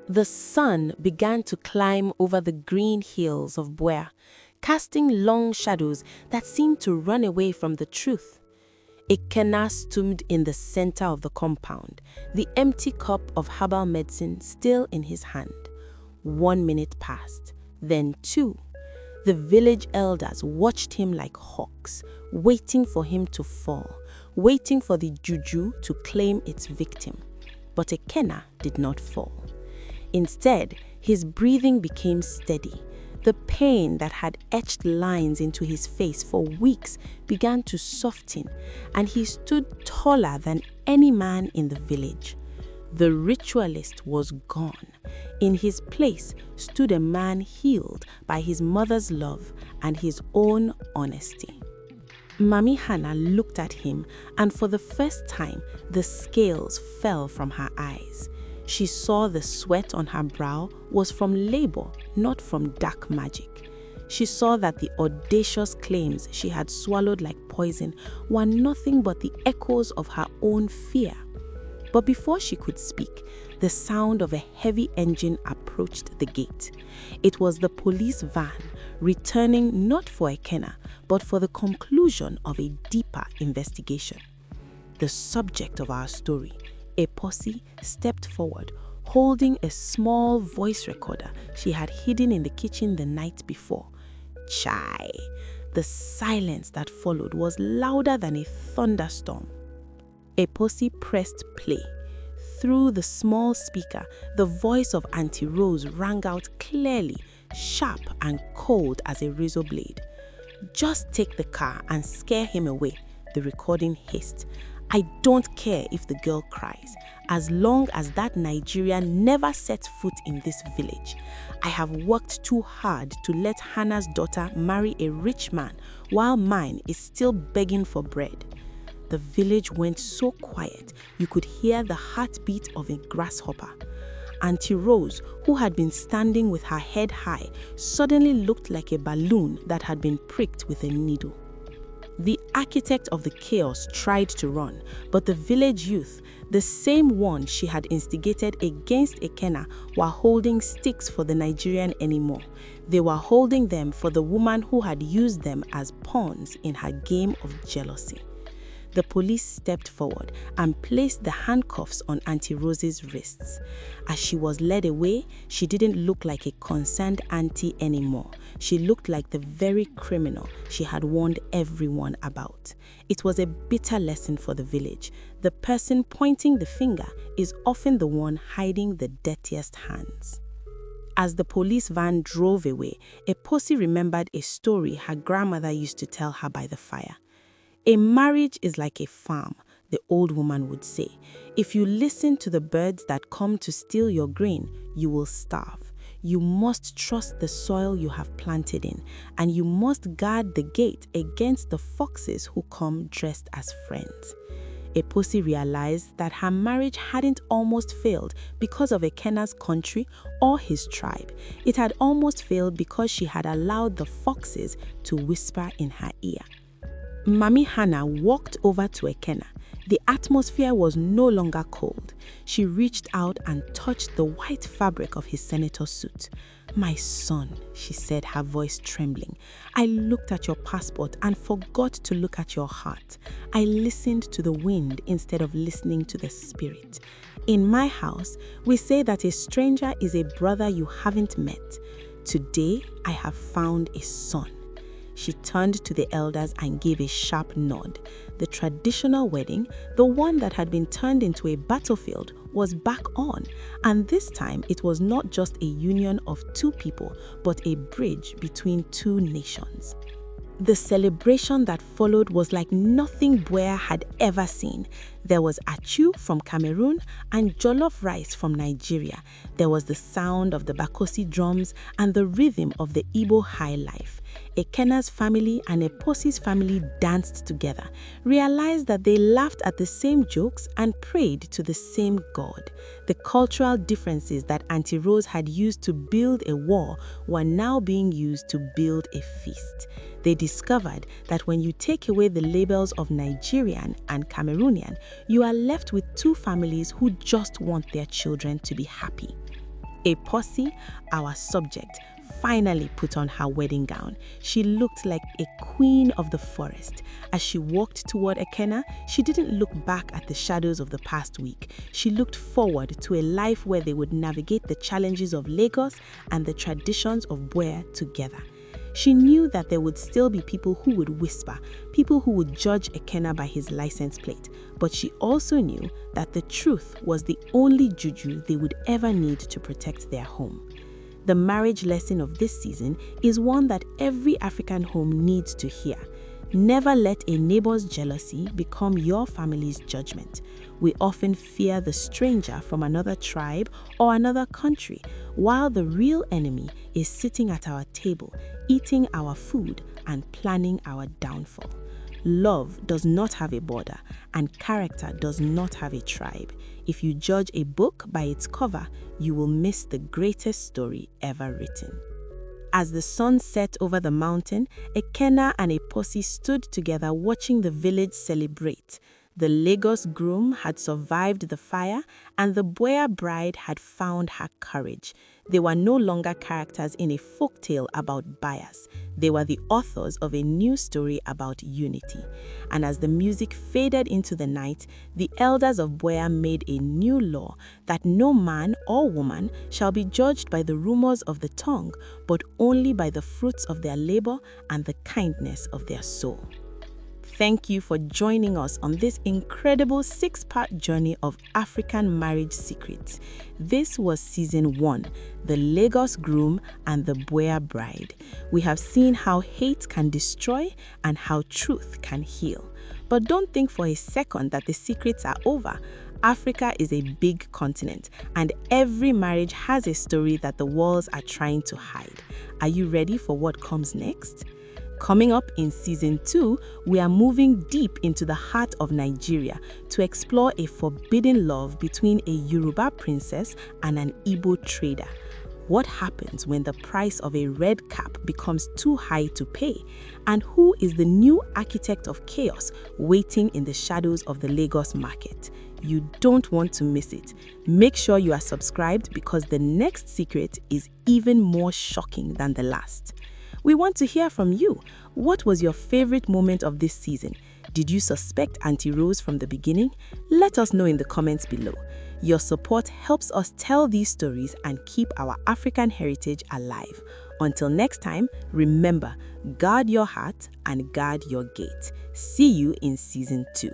The sun began to climb over the green hills of Buea, casting long shadows that seemed to run away from the truth. Ekenna stood in the center of the compound, the empty cup of herbal medicine still in his hand. 1 minute passed, then 2. The village elders watched him like hawks, waiting for him to fall, waiting for the juju to claim its victim. But Ekenna did not fall. Instead, his breathing became steady. The pain that had etched lines into his face for weeks began to soften, and he stood taller than any man in the village. The ritualist was gone. In his place stood a man healed by his mother's love and his own honesty. Mami Hannah looked at him, and for the first time, the scales fell from her eyes. She saw the sweat on her brow was from labor, not from dark magic. She saw that the audacious claims she had swallowed like poison were nothing but the echoes of her own fear. But before she could speak, the sound of a heavy engine approached the gate. It was the police van, returning not for Ekenna, but for the conclusion of a deeper investigation. The subject of our story, Eposi, stepped forward, holding a small voice recorder she had hidden in the kitchen the night before. Chai! The silence that followed was louder than a thunderstorm. Eposi pressed play. Through the small speaker, the voice of Auntie Rose rang out clearly, sharp and cold as a razor blade. Just take the car and scare him away, the recording hissed. I don't care if the girl cries, as long as that Nigerian never sets foot in this village. I have worked too hard to let Hannah's daughter marry a rich man while mine is still begging for bread. The village went so quiet you could hear the heartbeat of a grasshopper. Auntie Rose, who had been standing with her head high, suddenly looked like a balloon that had been pricked with a needle. The architect of the chaos tried to run, but the village youth, the same one she had instigated against Ekenna, were holding sticks for the Nigerian anymore. They were holding them for the woman who had used them as pawns in her game of jealousy. The police stepped forward and placed the handcuffs on Auntie Rose's wrists. As she was led away, she didn't look like a concerned auntie anymore. She looked like the very criminal she had warned everyone about. It was a bitter lesson for the village. The person pointing the finger is often the one hiding the dirtiest hands. As the police van drove away, Eposi remembered a story her grandmother used to tell her by the fire. A marriage is like a farm, the old woman would say. If you listen to the birds that come to steal your grain, you will starve. You must trust the soil you have planted in, and you must guard the gate against the foxes who come dressed as friends. Eposi realized that her marriage hadn't almost failed because of Ekenna's country or his tribe. It had almost failed because she had allowed the foxes to whisper in her ear. Mami Hannah walked over to Ekenna. The atmosphere was no longer cold. She reached out and touched the white fabric of his senator suit. My son, she said, her voice trembling, I looked at your passport and forgot to look at your heart. I listened to the wind instead of listening to the spirit. In my house, we say that a stranger is a brother you haven't met. Today, I have found a son. She turned to the elders and gave a sharp nod. The traditional wedding, the one that had been turned into a battlefield, was back on, and this time it was not just a union of two people, but a bridge between two nations. The celebration that followed was like nothing Buea had ever seen. There was achu from Cameroon and jollof rice from Nigeria. There was the sound of the Bakosi drums and the rhythm of the Igbo high life. Ekenna's family and Eposi's family danced together, realized that they laughed at the same jokes and prayed to the same God. The cultural differences that Auntie Rose had used to build a wall were now being used to build a feast. They discovered that when you take away the labels of Nigerian and Cameroonian, you are left with two families who just want their children to be happy. Eposi, our subject, finally put on her wedding gown. She looked like a queen of the forest. As she walked toward Ekenna, she didn't look back at the shadows of the past week. She looked forward to a life where they would navigate the challenges of Lagos and the traditions of Buea together. She knew that there would still be people who would whisper, people who would judge Ekenna by his license plate. But she also knew that the truth was the only juju they would ever need to protect their home. The marriage lesson of this season is one that every African home needs to hear. Never let a neighbor's jealousy become your family's judgment. We often fear the stranger from another tribe or another country, while the real enemy is sitting at our table, eating our food and planning our downfall. Love does not have a border, and character does not have a tribe. If you judge a book by its cover, you will miss the greatest story ever written. As the sun set over the mountain, Ekenna and Eposi stood together watching the village celebrate. The Lagos groom had survived the fire, and the Buea bride had found her courage. They were no longer characters in a folktale about bias. They were the authors of a new story about unity. And as the music faded into the night, the elders of Buea made a new law that no man or woman shall be judged by the rumors of the tongue, but only by the fruits of their labor and the kindness of their soul. Thank you for joining us on this incredible 6-part journey of African marriage secrets. This was Season 1, The Lagos Groom and the Buea Bride. We have seen how hate can destroy and how truth can heal. But don't think for a second that the secrets are over. Africa is a big continent, and every marriage has a story that the walls are trying to hide. Are you ready for what comes next? Coming up in Season 2, we are moving deep into the heart of Nigeria to explore a forbidden love between a Yoruba princess and an Igbo trader. What happens when the price of a red cap becomes too high to pay? And who is the new architect of chaos waiting in the shadows of the Lagos market? You don't want to miss it. Make sure you are subscribed because the next secret is even more shocking than the last. We want to hear from you. What was your favorite moment of this season? Did you suspect Auntie Rose from the beginning? Let us know in the comments below. Your support helps us tell these stories and keep our African heritage alive. Until next time, remember, guard your heart and guard your gate. See you in Season 2.